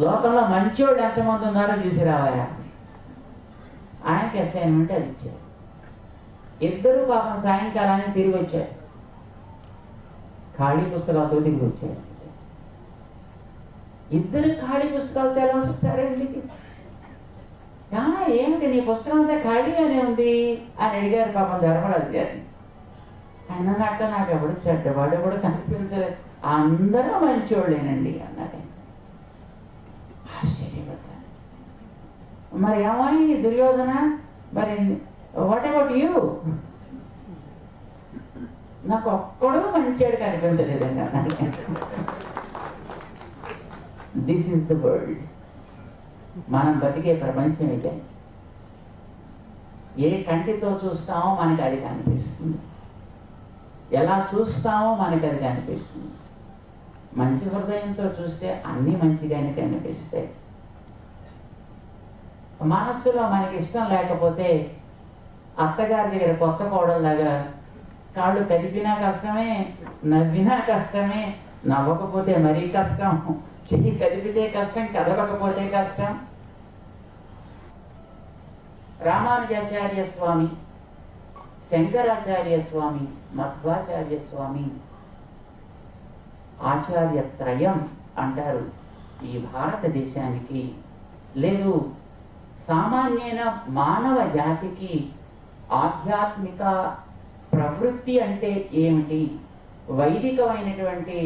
లోకంలో మంచోళ్ళు ఎంతమంది ఉన్నారో చూసి రావాయా. ఆయనకి అసైన్మెంట్ అది ఇచ్చారు. ఇద్దరు పాపం సాయంకాలానికి తిరిగి వచ్చారు. ఖాళీ పుస్తకాలతో తిరిగి వచ్చారు. ఇద్దరు ఖాళీ పుస్తకాలతో ఎలా వస్తారండి? ఏమిటి నీ పుస్తకం అంతా ఖాళీగానే ఉంది అని అడిగారు పాపం ధర్మరాజు గారిని. ఆయన అన్నట్టు నాకు ఎవడు చెడ్డవాడు ఎవడు కనిపించలేదు, అందరూ మంచోళ్ళేనండి అన్నాడు. ఆశ్చర్యపడ్డాను. మరి ఏమాయి దుర్యోధన, మరి వాట్ అబౌట్ యూ? నాకు ఒక్కడూ మంచివాడు కనిపించలేదండి అన్నాడు. This is the world. మనం బతికే ప్రపంచం ఇదే. ఏ కంటితో చూస్తామో మనకి అది కనిపిస్తుంది, ఎలా చూస్తామో మనకి అది కనిపిస్తుంది. మంచి హృదయంతో చూస్తే అన్నీ మంచిగానే కనిపిస్తాయి. మనస్సులో మనకి ఇష్టం లేకపోతే అత్తగారి దగ్గర కొత్త కోడల్లాగా కాళ్ళు కదిపినా కష్టమే, నవ్వినా కష్టమే, నవ్వకపోతే మరీ కష్టం, చెయ్యి కదిపితే కష్టం, కదలకపోతే కష్టం. రామానుజాచార్య స్వామి, శంకరాచార్య స్వామి, మధ్వాచార్య స్వామి ఆచార్య త్రయం అంటారు ఈ భారతదేశానికి. లేదు, సామాన్యమైన మానవ జాతికి ఆధ్యాత్మిక ప్రవృత్తి అంటే ఏమిటి, వైదికమైనటువంటి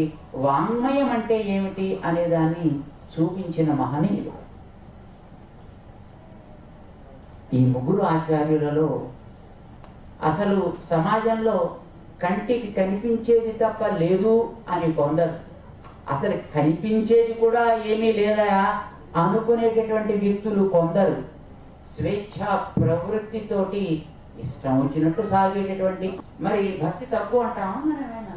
వాంగ్మయం అంటే ఏమిటి అనేదాన్ని చూపించిన మహనీయులు ఈ ముగ్గురు ఆచార్యులలో. అసలు సమాజంలో కంటికి కనిపించేది తప్ప లేదు అని కొందరు, అసలు కనిపించేది కూడా ఏమీ లేదా అనుకునేటటువంటి వ్యక్తులు కొందరు, స్వేచ్ఛా ప్రవృత్తితోటి ఇష్టం వచ్చినట్టు సాగేటటువంటి. మరి భక్తి తక్కువ అంటామా మనమేనా?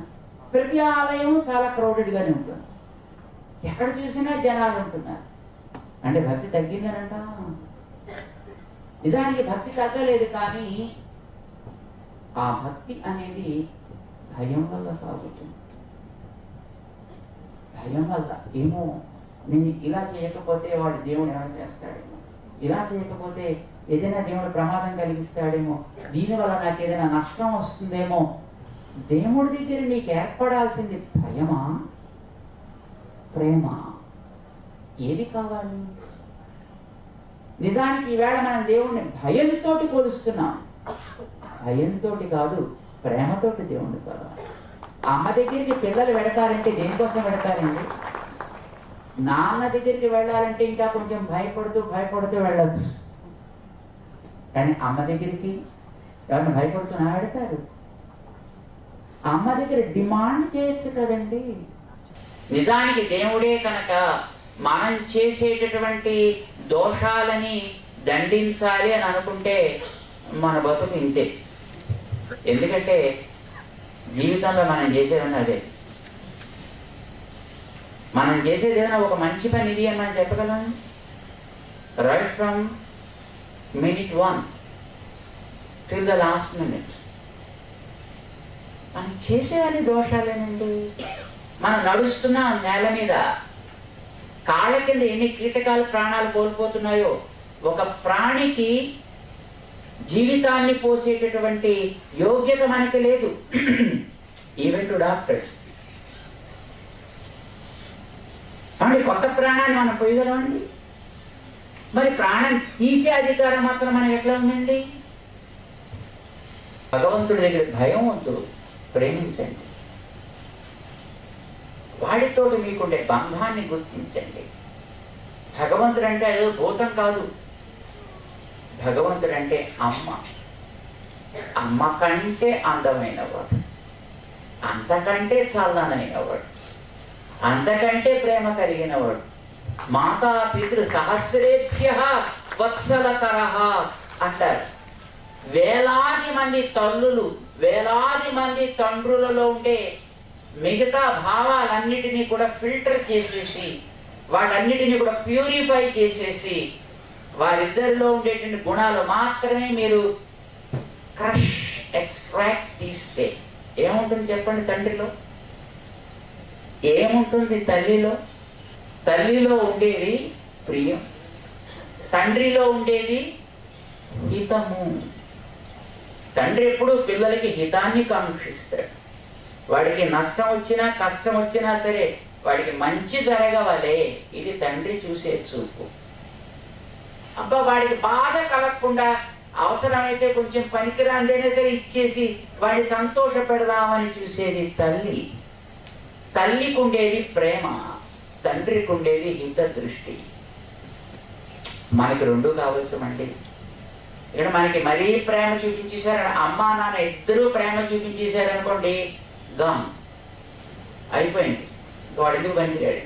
ప్రతి ఆలయం చాలా క్రౌడెడ్ గానే ఉంటుంది, ఎక్కడ చూసినా జనాలు ఉంటున్నారు అంటే భక్తి తగ్గిందని అంటామా? నిజానికి భక్తి తగ్గలేదు, కానీ ఆ భక్తి అనేది భయం వల్ల సాగుతుంది. భయం వల్ల ఏమో, నేను ఇలా చేయకపోతే వాడు దేవుడు ఏమైనా చేస్తాడేమో, ఇలా చేయకపోతే ఏదైనా దేవుడు ప్రమాదం కలిగిస్తాడేమో, దీనివల్ల నాకు ఏదైనా నష్టం వస్తుందేమో. దేవుడి దగ్గర నీకు ఏర్పడాల్సింది భయమా, ప్రేమ? ఏది కావాలి? నిజానికి ఈవేళ మనం దేవుణ్ణి భయంతో కొలుస్తున్నాం. భయంతో కాదు, ప్రేమతోటి దేవుణ్ణి కొలవాలి. అమ్మ దగ్గరికి పిల్లలు వెడతారంటే దేనికోసం వెడతారండి? నాన్న దగ్గరికి వెళ్ళాలంటే ఇంకా కొంచెం భయపడుతూ వెళ్ళొచ్చు, కానీ అమ్మ దగ్గరికి ఎవరిని భయపడుతున్నా వెడతారు? అమ్మ దగ్గర డిమాండ్ చేయొచ్చు కదండి. నిజానికి దేవుడే కనుక మనం చేసేటటువంటి దోషాలని దండించాలి అని అనుకుంటే మన బతుకు ఇంతే. ఎందుకంటే జీవితంలో మనం చేసేదన్నా అదే. మనం చేసేది ఏదైనా ఒక మంచి పని ఇది అని మనం చెప్పగలం. Right from minute 1 till the last minute మనం చేసేవన్నీ దోషాలేనండి. మనం నడుస్తున్నాం నేల మీద, కాళ్ళ కింద ఎన్ని కీటకాలు ప్రాణాలు కోల్పోతున్నాయో. ఒక ప్రాణికి జీవితాన్ని పోసేటటువంటి యోగ్యత మనకి లేదు, ఈవెన్ టు డాక్టర్స్. అంటే కొత్త ప్రాణాన్ని మనం పోయగలమండి? మరి ప్రాణం తీసే అధికారం మాత్రం మనకి ఎట్లా ఉందండి? భగవంతుడి దగ్గర భయవంతుడు, ప్రేమించండి. వాడితో మీకుండే బంధాన్ని గుర్తించండి. భగవంతుడు అంటే ఏదో భూతం కాదు. భగవంతుడు అంటే అమ్మ. అమ్మ కంటే అందమైన వాడు, అంతకంటే చల్లనైన వాడు, అంతకంటే ప్రేమ కలిగిన వాడు. మాతా పితృ సహస్రేభ్య వత్సలతరః అంటారు. వేలాది మంది తల్లులు, వేలాది మంది తండ్రులలో ఉండే మిగతా భావాలన్నిటినీ కూడా ఫిల్టర్ చేసేసి, వాటన్నిటినీ కూడా ప్యూరిఫై చేసేసి, వారిద్దరిలో ఉండేటువంటి గుణాలు మాత్రమే మీరు క్రష్ ఎక్స్ట్రాక్ట్ తీస్తే ఏముంటుంది చెప్పండి? తండ్రిలో ఏముంటుంది? తల్లిలో? తల్లిలో ఉండేది ప్రియం, తండ్రిలో ఉండేది హితము. తండ్రి ఎప్పుడు పిల్లలకి హితాన్ని కాంక్షిస్తాడు. వాడికి నష్టం వచ్చినా కష్టం వచ్చినా సరే వాడికి మంచి జరగవలే, ఇది తండ్రి చూసే చూపు. అబ్బా వాడికి బాధ కలగకుండా అవసరమైతే కొంచెం పనికిరాందైనా సరే ఇచ్చేసి వాడిని సంతోష పెడదామని చూసేది తల్లి. తల్లికి ఉండేది ప్రేమ, తండ్రికి ఉండేది హిత దృష్టి. మనకి రెండు కావాల్సమండి. ఇక్కడ మనకి మరీ ప్రేమ చూపించేశారు, అమ్మా నాన్న ఇద్దరూ ప్రేమ చూపించేశారనుకోండి, గాన్ అయిపోయింది, వాడు ఎందుకు పనికిరాడు.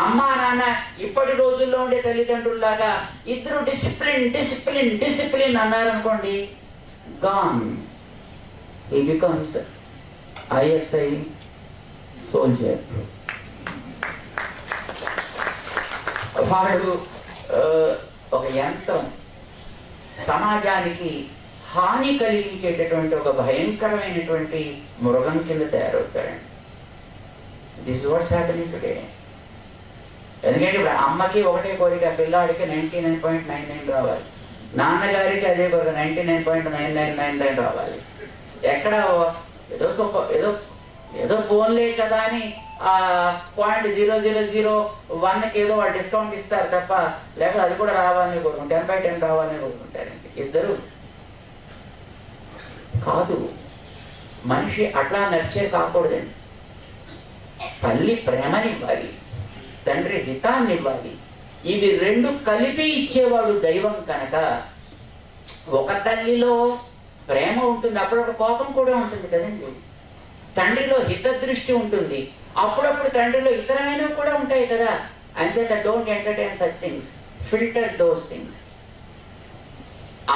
అమ్మా నాన్న ఇప్పటి రోజుల్లో ఉండే తల్లిదండ్రుల్లాగా ఇద్దరు డిసిప్లిన్ డిసిప్లిన్ డిసిప్లిన్ అన్నారనుకోండి, gone. He becomes ISI soldier. వాడు ఒక యంత్రం, సమాజానికి హాని కలిగించేటటువంటి ఒక భయంకరమైనటువంటి మృగం కింద తయారవుతాడండి. This is what's happening today. ఎందుకంటే ఇప్పుడు అమ్మకి ఒకటే కోరిక, పిల్లాడికి 99.99 రావాలి, నాన్నగారికి అదే కోరిక 99.9999 రావాలి. ఎక్కడ ఏదో ఏదో ఏదో ఫోన్లే కదా అని 0.0001కి ఏదో వాళ్ళు డిస్కౌంట్ ఇస్తారు తప్ప, లేకపోతే అది కూడా రావాలని కోరుకుంటారు, 10/10 రావాలని కోరుకుంటారండి. ఇద్దరు కాదు. మనిషి అట్లా నర్చర్ కాకూడదండి. తల్లి ప్రేమనివ్వాలి, తండ్రి హితాన్ని ఇవ్వాలి. ఇవి రెండు కలిపి ఇచ్చేవాడు దైవం కనుక ఒక తల్లిలో ప్రేమ ఉంటుంది, అప్పుడప్పుడు కోపం కూడా ఉంటుంది కదండి. తండ్రిలో హిత దృష్టి ఉంటుంది, అప్పుడప్పుడు తండ్రిలో ఇతరమైనవి కూడా ఉంటాయి కదా. అంచేత don't entertain such things, filter those things.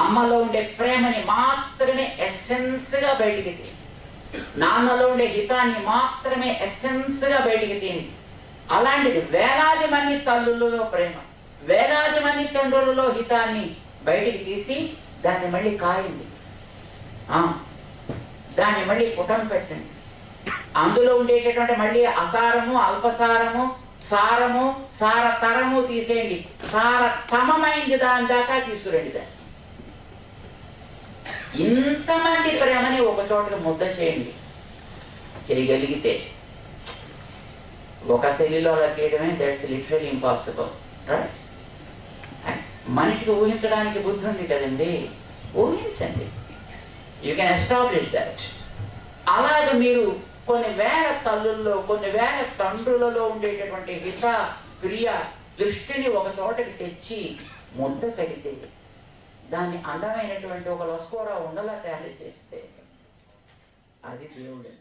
అమ్మలో ఉండే ప్రేమని మాత్రమే ఎసెన్స్ గా బయటికి తీ, నాన్నలో ఉండే హితాన్ని మాత్రమే ఎసెన్స్ గా బయటికి తీయండి. అలాంటిది వేలాది మంది తల్లులలో ప్రేమ, వేలాది మంది తండ్రులలో హితాన్ని బయటికి తీసి దాన్ని మళ్ళీ కాయండి, దాన్ని మళ్ళీ పుటం పెట్టండి. అందులో ఉండేటటువంటి మళ్ళీ అసారము, అల్పసారము, సారము, సారతరము తీసేయండి, సారతమైంది దాని దాకా తీసుకురండి. దాన్ని ఇంతమంది ప్రేమని ఒక చోటకి ముద్ద చేయండి. చేయగలిగితే ఒక తల్లిలో అలా చేయడమే, దట్స్ లిటరల్లీ ఇంపాసిబుల్, రైట్? మనిషికి ఊహించడానికి బుద్ధి ఉంది కదండి, ఊహించండి, యూ కెన్ ఎస్టాబ్లిష్ దట్. అలాగే మీరు కొన్ని వేల తల్లుల్లో, కొన్ని వేల తండ్రులలో ఉండేటటువంటి హిత ప్రియ దృష్టిని ఒక చోటకి తెచ్చి ముద్ద కడితే, దాన్ని అందమైనటువంటి ఒక లస్కోరా ఉండలా తయారు చేస్తే అది దేవుడు.